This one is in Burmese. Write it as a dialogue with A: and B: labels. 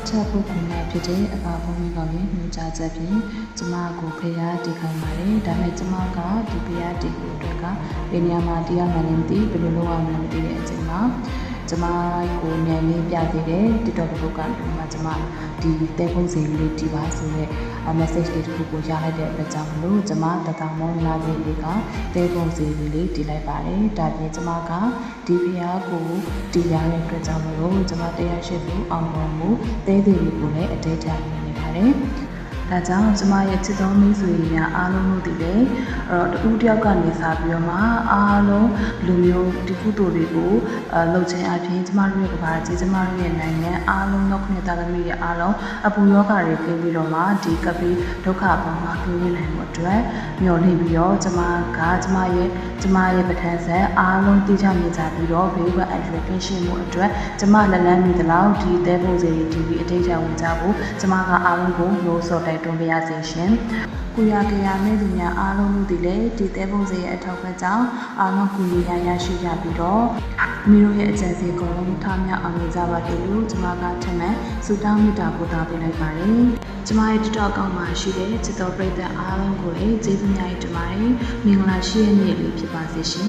A: ချက်ဖို့ခုနဖြစ်တဲ့အပါဘုံကြီးကောင်ရဲ့ညွှန်ကြားချက်ဖြင့်ကျမကိုဖျားတီခိုင်းပါတယ်ဒါပေမဲ့ကျမကဒီဖျားတီကိုအတွက်ကဘယ်နေရာမှာတရားမှန်နေမသိဘယ်လိုလုပ်အောင်လဲမသိတဲ့အချိန်မှာကျမကိုဉာဏ်လေးပြသေးတယ် TikTok ဘုတ်ကနေမှကျမဒီတဲပုံစံလေးတီးပါဆိုတဲ့ message လေးတစ်ခုကိုရလိုက်တဲ့အတွက်ကြောင့်မလို့ကျမတတမောလာတဲ့လေးကတဲပုံစံလေးတီးလိုက်ပါတယ်ဒါပြင်ကျမကဒီဖျားကိုတီးရတဲ့အတွက်ကြောင့်မလို့ကျမတရားရှိဖို့အောင်ပေါ်မှုတဲသေးလေးကိုလည်းအတိတ်ထားနေပါတယ်ဒါကြောင့်ကျမရဲ့ချစ်တော်မိတ်ဆွေများအားလုံးတို့ဒီလေတူတယောက်ကနေစားပြီးတော့မှအားလုံးလူမျိုးဒီကုသိုလ်တွေကိုလှုပ်ခြင်းအပြင်ကျမတို့ရဲ့ကဘာကြီးကျမတို့ရဲ့နိုင်ငံအားလုံးရောက်ခွင့်တာသမီးရဲ့အားလုံးအပူယောဂတွေကင်းပြီးတော့မှဒီကပိဒုက္ခပေါ်မှာကင်းနေနိုင်မှုအတွက်မျှော်လင့်ပြီးတော့ကျမကျမရဲ့ပဋ္ဌာန်းဆက်အားလုံးသိချမြင်ကြပြီးတော့ဘေးဘက်အရွယ်ကင်းရှင်းမှုအတွက်ကျမလက်လန်းမိသလောက်ဒီတဲပုံစံဒီအထိတ်အဝင်ကြဖို့ကျမကအားလုံးကိုလို့ဆော့တိုက်တွန်းပေးရစေရှင်ကိုရကရမဲ့သူများအားလုံးတို့ဒီလေဒီတဲပုံစံရဲ့အထောက်အပံ့ကြောင့်အားလုံးကိုရရှိကြပြီးတော့မိတို့ရဲ့အကြံစီကိုလုံးထားများအောင်ကြပါသေးလို့ကျမကထပ်မံဆုတောင်းမေတ္တာပို့သပေးလိုက်ပါတယ်ကျမရဲ့ TikTok အကောင့်မှာရှိတဲ့ချစ်တော်ပရိသတ်အားလုံးကိုလည်းကျေးဇူးများတင်ပါတယ်မင်္ဂလာရှိတဲ့နေ့လေးဖြစ်ပါစေရှင်